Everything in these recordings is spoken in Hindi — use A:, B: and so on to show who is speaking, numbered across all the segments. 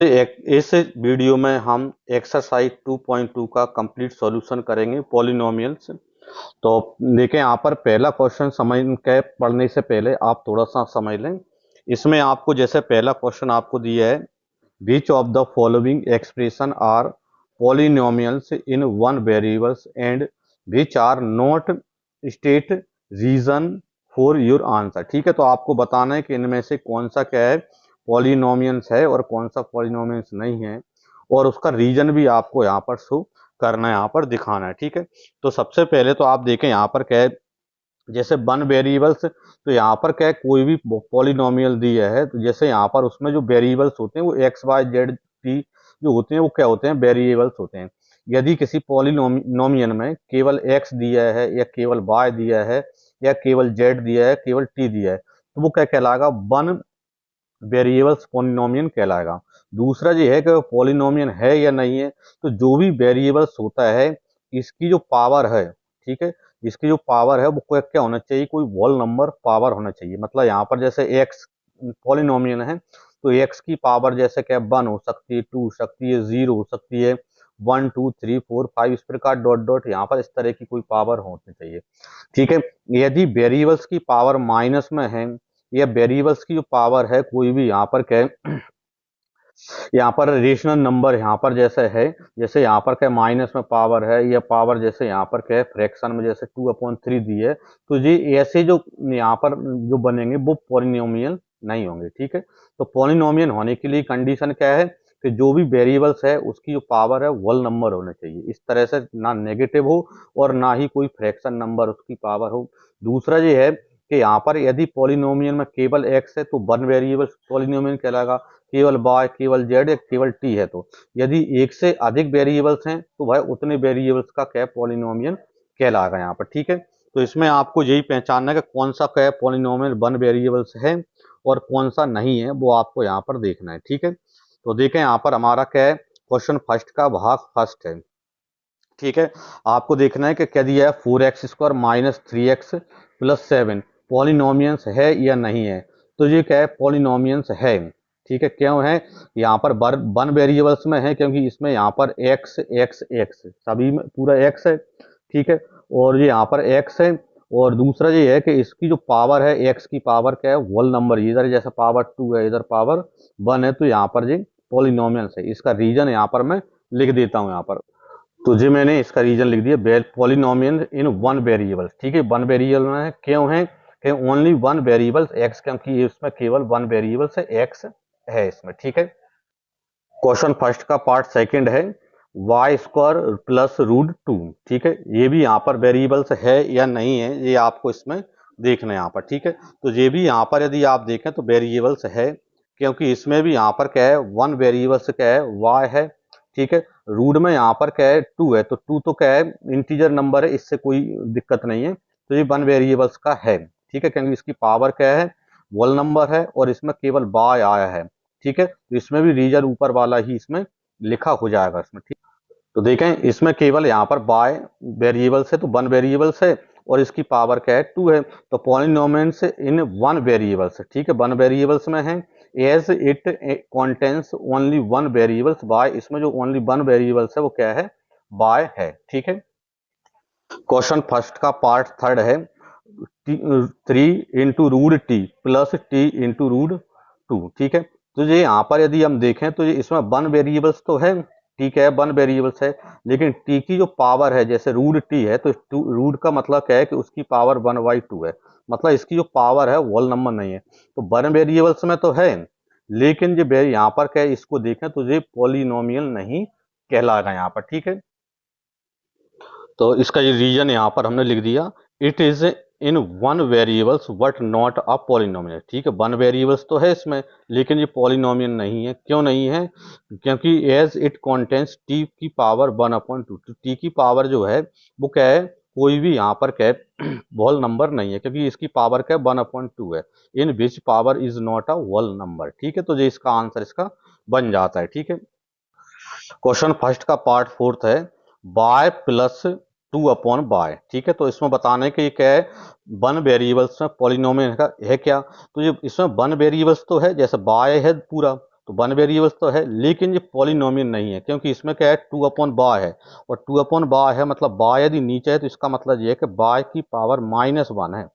A: एक इस वीडियो में हम एक्सरसाइज 2.2 का कंप्लीट सॉल्यूशन करेंगे पॉलिनोमियल्स। तो देखें, यहाँ पर पहला क्वेश्चन समझ के पढ़ने से पहले आप थोड़ा सा समझ लें। इसमें आपको जैसे पहला क्वेश्चन आपको दिया है, which of the following expression are polynomials in one variables and which are not state reason for your answer. ठीक है, तो आपको बताना है कि इनमें से कौन सा क्या है पॉलिनोमियल्स है और कौन सा पॉलिनोमियल्स नहीं है, और उसका रीजन भी आपको यहाँ पर शो करना है, यहाँ पर दिखाना है। ठीक है, तो सबसे पहले तो आप देखें यहाँ पर क्या है, जैसे वन वेरिएबल्स, तो यहाँ पर क्या है कोई भी पॉलिनोमियल दिया है, तो जैसे यहाँ पर उसमें जो वेरिएबल्स होते हैं वो एक्स वाई जेड टी जो होते हैं वो क्या होते हैं, वेरिएबल्स होते हैं। यदि किसी पॉलिनोमियल में केवल एक्स दिया है या केवल वाई दिया है या केवल जेड दिया है, केवल टी दिया है, तो वो क्या कहलाएगा, वन वेरिएबल्स पॉलिनोमियल कहलाएगा। दूसरा ये है कि पॉलिनोमियल है या नहीं है, तो जो भी वेरिएबल्स होता है इसकी जो पावर है, ठीक है, इसकी जो पावर है वो क्या होना चाहिए, कोई होल नंबर पावर होना चाहिए। मतलब यहाँ पर जैसे एक्स पॉलिनोमियल है तो एक्स की पावर जैसे क्या 1 हो सकती है, 2 हो सकती है, 0 हो सकती है, 1 2 3 4 5 इस प्रकार डॉट डॉट यहाँ पर इस तरह की कोई पावर होनी चाहिए। ठीक है, यदि वेरिएबल्स की पावर माइनस में है या वेरिएबल्स की जो पावर है कोई भी यहाँ पर क्या यहाँ पर रेशनल नंबर यहाँ पर जैसे है, जैसे यहाँ पर क्या माइनस में पावर है या पावर जैसे यहाँ पर क्या है फ्रैक्शन में जैसे 2/3 दी है, तो ये ऐसे जो यहाँ पर जो बनेंगे वो पॉलिनोमियल नहीं होंगे। ठीक है, तो पॉलिनोमियल होने के लिए कंडीशन क्या है कि जो भी वेरिएबल्स है उसकी जो पावर है होल नंबर होने चाहिए। इस तरह से ना नेगेटिव हो और ना ही कोई फ्रैक्शन नंबर उसकी पावर हो। दूसरा ये है कि यहाँ पर यदि पॉलिनोमियल में केवल एक्स है तो वन वेरिएबल पॉलिनोमियल कहलाएगा, केवल वाई केवल जेड या केवल टी है तो यदि एक से अधिक वेरिएबल्स हैं तो भाई उतने वेरिएबल्स का क्या पॉलिनोमियल कहलाएगा यहाँ पर। ठीक है, तो इसमें आपको यही पहचानना है कि कौन सा क्या पॉलिनोमियल वन वेरिएबल्स है और कौन सा नहीं है, वो आपको यहाँ पर देखना है। ठीक है, तो देखें यहाँ पर हमारा क्या है क्वेश्चन फर्स्ट का भाग फर्स्ट है। ठीक है, आपको देखना है कि क्या दिया है, 4x² minus 3x plus 7 polynomials है या नहीं है। तो ये क्या है, पॉलिनोमियल्स है। ठीक है, क्यों है, यहाँ पर वन वेरिएबल्स में है क्योंकि इसमें यहाँ पर x x x सभी में पूरा x है। ठीक है, और ये यहाँ पर x है, और दूसरा ये है कि इसकी जो पावर है x की पावर क्या है होल नंबर, इधर जैसे पावर 2 है इधर पावर 1 है, तो यहाँ पर ये पॉलिनोमियल्स है। इसका रीजन यहाँ पर मैं लिख देता हूँ यहाँ पर, तो जी मैंने इसका रीजन लिख दिया, पॉलिनोमियल इन वन वेरिएबल। ठीक है, वन वेरिएबल में क्यों है कि ओनली वन वेरिएबल एक्स, क्योंकि इसमें केवल वन वेरिएबल से एक्स है इसमें। ठीक है, क्वेश्चन फर्स्ट का पार्ट सेकंड है y² प्लस रूट 2। ठीक है, ये भी यहाँ पर वेरिएबल्स है या नहीं है ये आपको इसमें देखना है यहाँ पर। ठीक है, तो ये भी यहाँ पर यदि आप देखें तो वेरिएबल्स है, क्योंकि इसमें भी यहाँ पर क्या है वन वेरिएबल्स क्या है y है। ठीक है, रूट में यहाँ पर क्या है 2 है, तो 2 तो क्या है इंटीजर नंबर है, इससे कोई दिक्कत नहीं है, तो ये वन वेरिएबल्स का है। ठीक है, क्योंकि इसकी पावर क्या है होल नंबर है और इसमें केवल बाय आया है। ठीक है, तो इसमें भी रीजन ऊपर वाला ही इसमें लिखा हो जाएगा इसमें। ठीक, तो देखें इसमें केवल यहाँ पर बाय वेरिएबल्स है तो वन वेरिएबल्स है और इसकी पावर क्या है 2 है, तो पॉलिनोमियल्स इन वन वेरिएबल्स। ठीक है, वन वेरिएबल्स में है, as it contains only one variables by, इसमें जो ओनली वन वेरिएबल्स है वो क्या है बाय है। ठीक है, क्वेश्चन फर्स्ट का पार्ट थर्ड है 3 × √t प्लस t × √2। ठीक है, तो ये यहाँ पर यदि हम देखें तो ये इसमें वन वेरिएबल्स तो है, ठीक है वन वेरिएबल्स है, लेकिन t की जो पावर है जैसे √t है तो रूट का मतलब क्या है कि उसकी पावर 1/2 है, मतलब इसकी जो पावर है होल नंबर नहीं है। तो वन वेरिएबल्स में तो है, लेकिन ये यहाँ पर क्या है इसको देखें तो ये पॉलिनोमियल नहीं कहलाएगा यहाँ पर। ठीक है, तो इसका ये रीजन यहाँ पर हमने लिख दिया, it is in one variables but not a polynomial. ठीक है, वन वेरिएबल्स तो है इसमें लेकिन ये पॉलिनोमियल नहीं है। क्यों नहीं है, क्योंकि एज इट कंटेन्स टी की पावर 1/2, तो टी की पावर जो है वो क्या है कोई भी यहाँ पर क्या है होल नंबर नहीं है, क्योंकि इसकी पावर क्या है 1/2 है, in which power is not a whole number. ठीक है, तो ये इसका आंसर इसका बन जाता है। ठीक है, क्वेश्चन फर्स्ट का पार्ट फोर्थ है बाय प्लस 2/बाय। ठीक है, तो इसमें बताने के ये क्या है वन वेरिएबल्स में पॉलिनोमियल का है क्या, तो ये इसमें वन वेरिएबल्स तो है जैसे बाय है पूरा, तो वन वेरिएबल्स तो है, लेकिन ये पॉलिनोमियल नहीं है, क्योंकि इसमें क्या है, 2/बा है, और 2/बा है मतलब बा यदि नीचे है तो इसका मतलब ये है कि बा की पावर -1 है।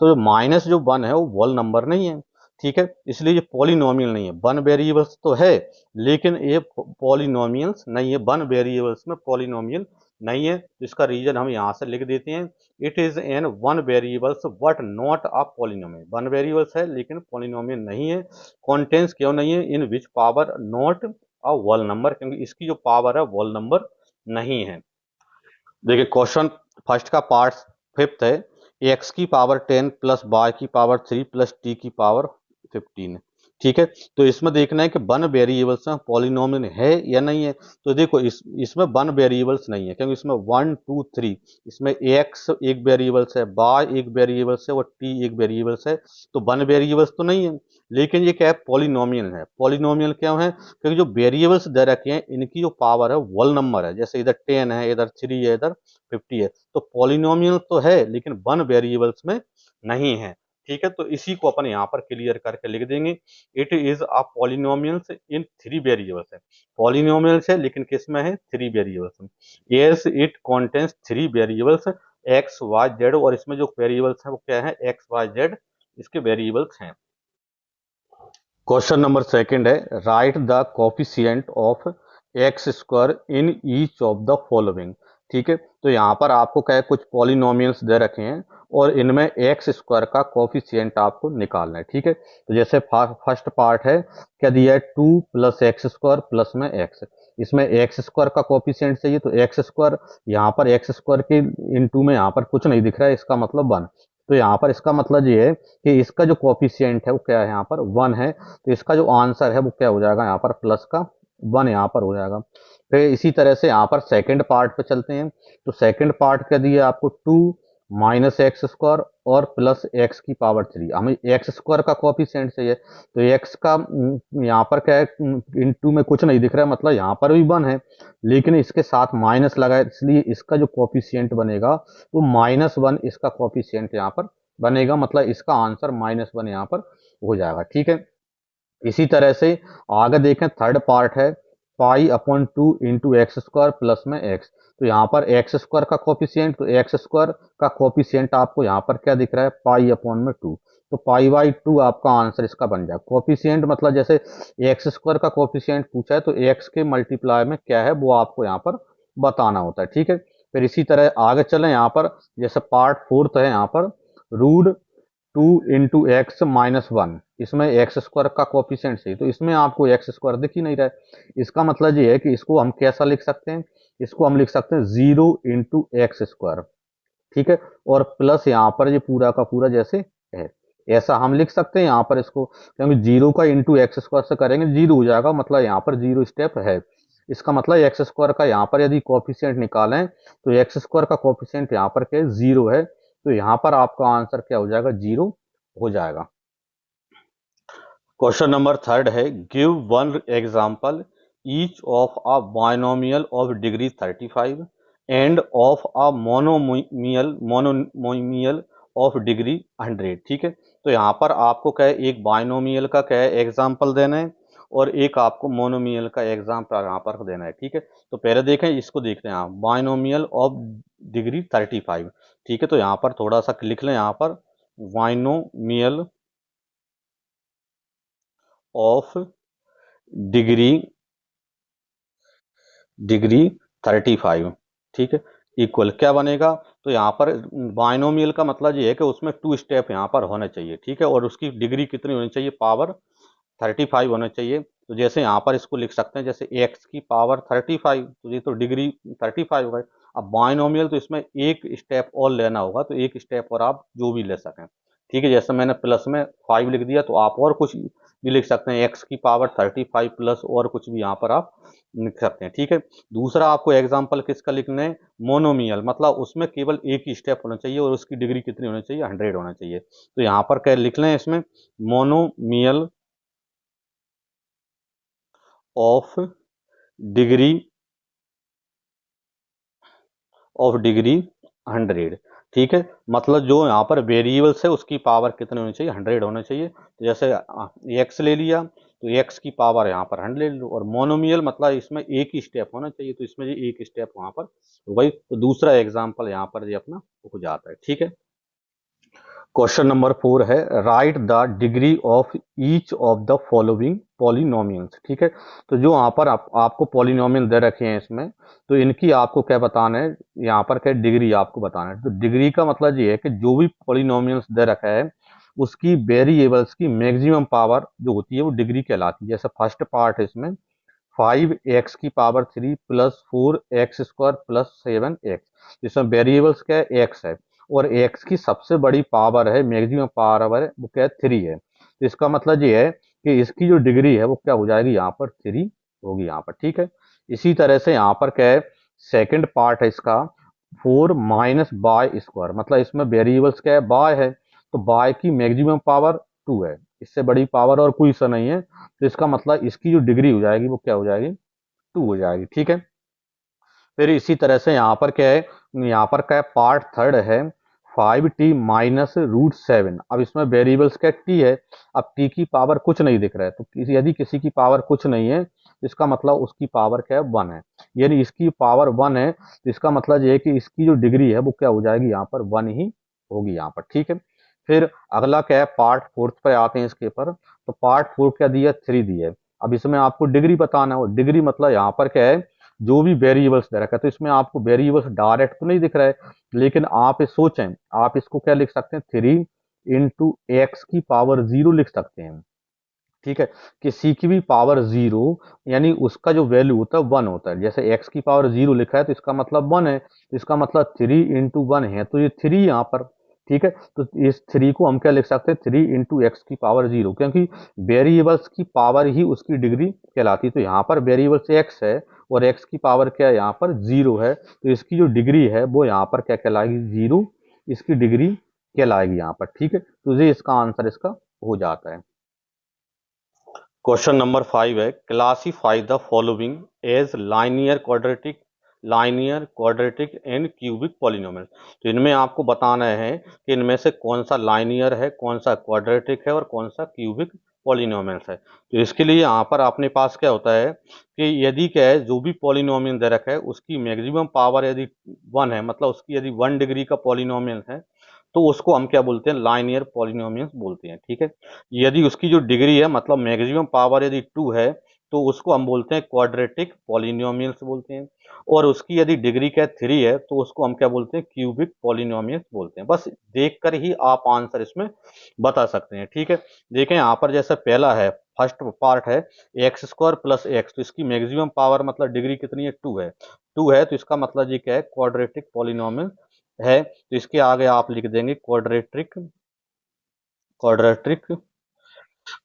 A: तो जो माइनस जो 1 है वो होल नंबर नहीं है, ठीक है, इसलिए ये पॉलिनोमियल नहीं है। वन वेरिएबल्स तो है, लेकिन ये पॉलिनोमियल्स नहीं है, वन वेरिएबल्स में पॉलिनोमियल नहीं है। इसका रीजन हम यहाँ से लिख देते हैं, it is an one variables but not a polynomial. One variables है लेकिन पॉलिनोमियल नहीं है। कॉन्टेंस क्यों नहीं है, in which power not a whole number, क्योंकि इसकी जो पावर है होल नंबर नहीं है। देखिए क्वेश्चन फर्स्ट का पार्ट फिफ्थ है, एक्स की पावर 10 प्लस वाई की पावर 3 प्लस टी की पावर 15, ठीक है। तो इसमें देखना है कि वन वेरिएबल्स में पॉलिनोमियल है या नहीं है। तो देखो इसमें वन वेरिएबल्स नहीं है, क्योंकि इसमें 1 2 3, इसमें एक्स एक वेरिएबल्स है, वाई एक वेरिएबल्स है और टी एक वेरिएबल्स है, तो वन वेरिएबल्स तो नहीं है। लेकिन ये क्या है, पॉलिनोमियल है। पॉलिनोमियल क्यों है, क्योंकि जो वेरिएबल्स दे रखे हैं इनकी जो पावर है होल नंबर है, जैसे इधर 10 है, इधर 3 है, इधर 50 है। तो पॉलिनोमियल तो है लेकिन वन वेरिएबल्स में नहीं है, ठीक है। तो इसी को अपन यहाँ पर क्लियर करके लिख देंगे, it is a polynomials in 3 variables है। पॉलिनोमियल्स है लेकिन किस में है, 3 वेरिएबल्स में। Yes it contains 3 variables x y z, और इसमें जो वेरिएबल्स है वो क्या है, एक्स वाई जेड इसके वेरिएबल्स हैं। क्वेश्चन नंबर सेकंड है, write the coefficient of x square in each of the following, ठीक है। तो यहाँ पर आपको क्या है, कुछ पॉलिनोमियल्स दे रखे हैं और इनमें एक्स स्क्वायर का कोफिशिएंट आपको निकालना है, ठीक है। तो जैसे फर्स्ट पार्ट है, क्या दिया है, 2 प्लस एक्स स्क्वायर प्लस में एक्स, इसमें एक्स स्क्वायर का कोफिशिएंट चाहिए, तो एक्स स्क्वायर, यहाँ पर एक्स स्क्वायर के इनटू में यहाँ पर कुछ नहीं दिख रहा है, इसका मतलब 1। तो यहाँ पर इसका मतलब ये है कि इसका जो कोफिशिएंट है वो क्या है, यहाँ पर 1 है। तो इसका जो आंसर है वो क्या हो जाएगा, यहाँ पर प्लस का 1 यहाँ पर हो जाएगा। फिर इसी तरह से यहाँ पर सेकंड पार्ट पे चलते हैं। तो सेकंड पार्ट क्या दिया आपको, 2 माइनस एक्स स्क्वायर और प्लस एक्स की पावर 3, हमें एक्स स्क्वायर का कोफिशिएंट चाहिए। तो एक्स का यहाँ पर क्या है, इनटू में कुछ नहीं दिख रहा है, मतलब यहाँ पर भी 1 है, लेकिन इसके साथ माइनस लगा है, इसलिए इसका जो कोफिशिएंट बनेगा वो -1 इसका कोफिशिएंट यहाँ पर बनेगा, मतलब इसका आंसर -1 यहाँ पर हो जाएगा, ठीक है। इसी तरह से आगे देखें, थर्ड पार्ट है, pi upon 2 into x square plus में एक्स। तो यहाँ पर एक्स स्क्वायर का कोफिशिएंट, तो एक्स स्क्वायर का कोफिशिएंट आपको यहाँ पर क्या दिख रहा है, पाई अपॉन में 2, तो पाई बाई 2 आपका आंसर इसका बन जाएगा। कोफिशिएंट मतलब जैसे एक्स स्क्वायर का कोफिशिएंट पूछा है तो एक्स के मल्टीप्लाई में क्या है वो आपको यहाँ पर बताना होता है, ठीक है। फिर इसी तरह आगे चलें, यहाँ पर जैसे पार्ट फोर्थ है, यहाँ पर रूट 2 इंटू एक्स -1, इसमें एक्स स्क्वायर का कोफिशिएंट चाहिए, तो इसमें आपको एक्स स्क्वायर दिख ही नहीं रहा है। इसका मतलब ये है कि इसको हम कैसा लिख सकते हैं, इसको हम लिख सकते हैं 0 इंटू एक्स स्क्वायर, ठीक है। और प्लस यहाँ पर ये पूरा का पूरा जैसे है, ऐसा हम लिख सकते हैं यहाँ पर इसको, क्योंकि 0 का इंटू एक्स स्क्वायर से करेंगे 0 हो जाएगा, मतलब यहाँ पर 0 स्टेप है। इसका मतलब एक्स स्क्वायर का यहाँ पर यदि कोफिशिएंट निकालें तो एक्स स्क्वायर का कोफिशिएंट यहाँ पर क्या है, 0 है, तो यहाँ पर आपका आंसर क्या हो जाएगा, 0 हो जाएगा। क्वेश्चन नंबर थर्ड है, give one example each of a binomial of degree 35 end of a monomial of degree 100, ठीक है। तो यहाँ पर आपको क्या है, एक बायनोमियल का क्या है एग्जांपल देना है और एक आपको मोनोमियल का एग्जांपल यहाँ पर देना है, ठीक है। तो पहले देखें, इसको देखते हैं आप, बायनोमियल ऑफ डिग्री 35, ठीक है। तो यहाँ पर थोड़ा सा लिख लें, यहाँ पर बायनोमियल ऑफ डिग्री डिग्री 35, ठीक है, इक्वल क्या बनेगा। तो यहाँ पर बायनोमियल का मतलब ये है कि उसमें 2 स्टेप यहाँ पर होने चाहिए, ठीक है, और उसकी डिग्री कितनी होनी चाहिए, पावर 35 होना चाहिए। तो जैसे यहाँ पर इसको लिख सकते हैं, जैसे एक्स की पावर 35, तो ये तो डिग्री 35 हो गई। अब बायनोमियल तो इसमें एक स्टेप और लेना होगा, तो एक स्टेप और आप जो भी ले सकें, ठीक है। जैसे मैंने प्लस में 5 लिख दिया, तो आप और कुछ भी लिख सकते हैं, एक्स की पावर 35 प्लस और कुछ भी यहाँ पर आप लिख सकते हैं, ठीक है। दूसरा आपको एग्जाम्पल किसका लिखना है, मोनोमियल, मतलब उसमें केवल एक ही स्टेप होना चाहिए और उसकी डिग्री कितनी होनी चाहिए, 100 होना चाहिए। तो यहाँ पर क्या लिख लें, इसमें मोनोमियल ऑफ डिग्री 100, ठीक है, मतलब जो यहाँ पर वेरिएबल्स है उसकी पावर कितने होनी चाहिए, 100 होना चाहिए। तो जैसे एक्स ले लिया तो एक्स की पावर यहाँ पर 100 ले लो, और मोनोमियल मतलब इसमें एक ही स्टेप होना चाहिए, तो इसमें जी एक स्टेप वहाँ पर वही, तो दूसरा एग्जाम्पल यहाँ पर ये अपना हो जाता है। ठीक है, क्वेश्चन नंबर 4 है, write the degree of each of the following polynomials. ठीक है, तो जो यहाँ पर आपको पॉलिनोमियल दे रखे हैं इसमें, तो इनकी आपको क्या बताना है, यहाँ पर क्या डिग्री आपको बताना है। तो डिग्री का मतलब ये है कि जो भी पॉलिनोमियल्स दे रखा है उसकी वेरिएबल्स की मैक्सिमम पावर जो होती है वो डिग्री कहलाती है। जैसे फर्स्ट पार्ट है इसमें 5x³ plus 4x² plus 7x, इसमें वेरिएबल्स क्या है, x है, और x की सबसे बड़ी पावर है, मैक्सिमम पावर है, वो क्या है, 3 है। तो इसका मतलब ये है कि इसकी जो डिग्री है वो क्या हो जाएगी, यहाँ पर 3 होगी यहाँ पर। ठीक है, इसी तरह से यहाँ पर क्या है, सेकंड पार्ट है इसका 4 - y², मतलब इसमें वेरिएबल्स क्या है, बाय है, तो बाय की मैक्सिमम पावर 2 है, इससे बड़ी पावर और कोई सा नहीं है, तो इसका मतलब इसकी जो डिग्री हो जाएगी वो क्या हो जाएगी, 2 हो जाएगी। ठीक है, फिर इसी तरह से यहाँ पर क्या है, यहाँ पर क्या है, पार्ट थर्ड है 5t - √7। अब इसमें वेरिएबल्स क्या t है, अब t की पावर कुछ नहीं दिख रहा है, तो यदि किसी की पावर कुछ नहीं है तो इसका मतलब उसकी पावर क्या है, 1 है, यानी इसकी पावर 1 है, तो इसका मतलब ये है कि इसकी जो डिग्री है वो क्या हो जाएगी, यहाँ पर 1 ही होगी यहाँ पर। ठीक है, फिर अगला क्या है, पार्ट फोर्थ पे आते हैं इसके पर, तो पार्ट फोर क्या दिया, 3 दिया है। अब इसमें आपको डिग्री बताना है, और डिग्री मतलब यहाँ पर क्या है, जो भी वेरिएबल्स दे रखा है, तो इसमें आपको वेरिएबल्स डायरेक्ट तो नहीं दिख रहा है, लेकिन आप ये सोचें, आप इसको क्या लिख सकते हैं, 3 × x⁻0 लिख सकते हैं। ठीक है, किसी की भी पावर 0 यानी उसका जो वैल्यू होता है 1 होता है। जैसे x की पावर 0 लिखा है तो इसका मतलब 1 है, तो इसका मतलब 3 × 1 है, तो ये 3 यहाँ पर। ठीक है, तो इस 3 को हम क्या लिख सकते हैं, 3 × x⁻0, क्योंकि वेरिएबल्स की पावर ही उसकी डिग्री कहलाती है। तो यहाँ पर वेरिएबल्स x है और x की पावर क्या है, यहाँ पर 0 है, तो इसकी जो डिग्री है वो यहाँ पर क्या कहलाएगी, 0 इसकी डिग्री कहलाएगी यहाँ पर। ठीक है, तो ये इसका आंसर इसका हो जाता है। क्वेश्चन नंबर 5 है, classify the following as linear quadratic and cubic polynomial. तो इनमें आपको बताना है कि इनमें से कौन सा लाइनियर है, कौन सा क्वाड्रेटिक है और कौन सा क्यूबिक पॉलिनोमियल्स है। तो इसके लिए यहाँ पर अपने पास क्या होता है कि यदि क्या है, जो भी पॉलिनोमियल दे रखा है उसकी मैक्सिमम पावर यदि 1 है, मतलब उसकी यदि 1 डिग्री का पॉलिनोमियल है, तो उसको हम क्या बोलते हैं, लाइनियर पॉलिनोमियल्स बोलते हैं। ठीक है, यदि उसकी जो डिग्री है मतलब मैक्सिमम पावर यदि 2 है, तो उसको हम बोलते हैं क्वाड्रेटिक पॉलिनोमियल्स बोलते हैं, और उसकी यदि डिग्री क्या 3 है तो उसको हम क्या बोलते हैं, क्यूबिक पॉलिनोमियल्स बोलते हैं। बस देखकर ही आप आंसर इसमें बता सकते हैं। ठीक है, देखें यहाँ पर जैसे पहला है, फर्स्ट पार्ट है x² प्लस एक्स, तो इसकी मैक्सिमम पावर मतलब डिग्री कितनी है, 2 है, 2 है, तो इसका मतलब ये क्या है, क्वाड्रेटिक पॉलिनोमियल है। तो इसके आगे आप लिख देंगे क्वाड्रेटिक क्वाड्रेटिक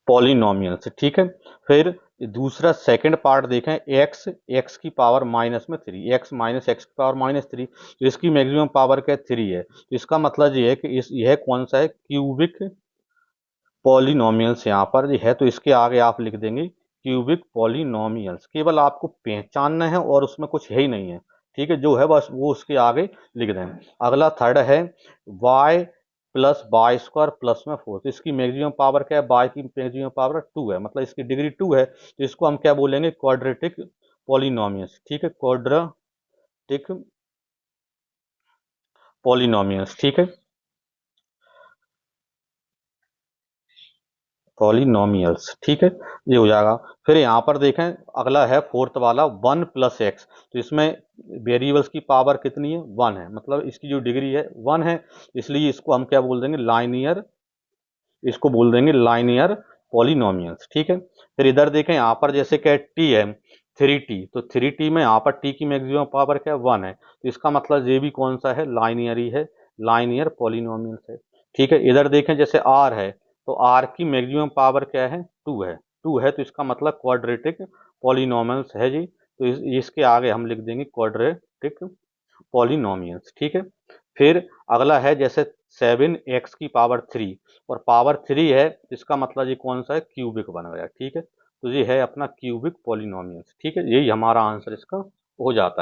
A: पॉलिनोमियल्स। ठीक है, फिर दूसरा सेकंड पार्ट देखें, एक्स की पावर माइनस में 3, x - x⁻³ तो इसकी मैक्सिमम पावर क्या 3 है, तो इसका मतलब ये है कि यह कौन सा है, क्यूबिक पॉलिनोमियल्स यहाँ पर है, तो इसके आगे आप लिख देंगे क्यूबिक पॉलिनोमियल्स। केवल आपको पहचानना है और उसमें कुछ है ही नहीं है। ठीक है, जो है बस वो उसके आगे लिख दें। अगला थर्ड है y प्लस y² प्लस में 4, तो इसकी मैक्सिमम पावर क्या है, y की मैक्सिमम पावर 2 है, मतलब इसकी डिग्री 2 है, तो इसको हम क्या बोलेंगे, क्वाड्रेटिक पॉलिनोमियल्स। ठीक है, क्वाड्रेटिक पॉलिनोमियल्स। ठीक है, पॉलिनोमियल्स। ठीक है, ये हो जाएगा। फिर यहाँ पर देखें, अगला है फोर्थ वाला 1 + x, तो इसमें वेरिएबल्स की पावर कितनी है, 1 है, मतलब इसकी जो डिग्री है 1 है, इसलिए इसको हम क्या बोल देंगे, लाइनियर, इसको बोल देंगे लाइनियर पॉलिनोमियल्स। ठीक है, फिर इधर देखें, यहाँ पर जैसे क्या टी है, 3t, तो 3t में यहाँ पर t की मैक्सिमम पावर क्या है, 1 है, तो इसका मतलब ये भी कौन सा है, लाइनियर ही है, लाइनियर पॉलिनोमियल्स है। ठीक है, इधर देखें जैसे r है, तो r की मैक्सिमम पावर क्या है, 2 है, 2 है, तो इसका मतलब क्वाड्रेटिक पॉलिनोमियल्स है जी, तो इसके आगे हम लिख देंगे क्वाड्रेटिक पॉलिनोमियल्स। ठीक है, फिर अगला है जैसे 7x⁻³ और पावर 3 है, इसका मतलब ये कौन सा है, क्यूबिक बन गया। ठीक है, तो ये है अपना क्यूबिक पॉलिनोमियल्स। ठीक है, यही हमारा आंसर इसका हो जाता है।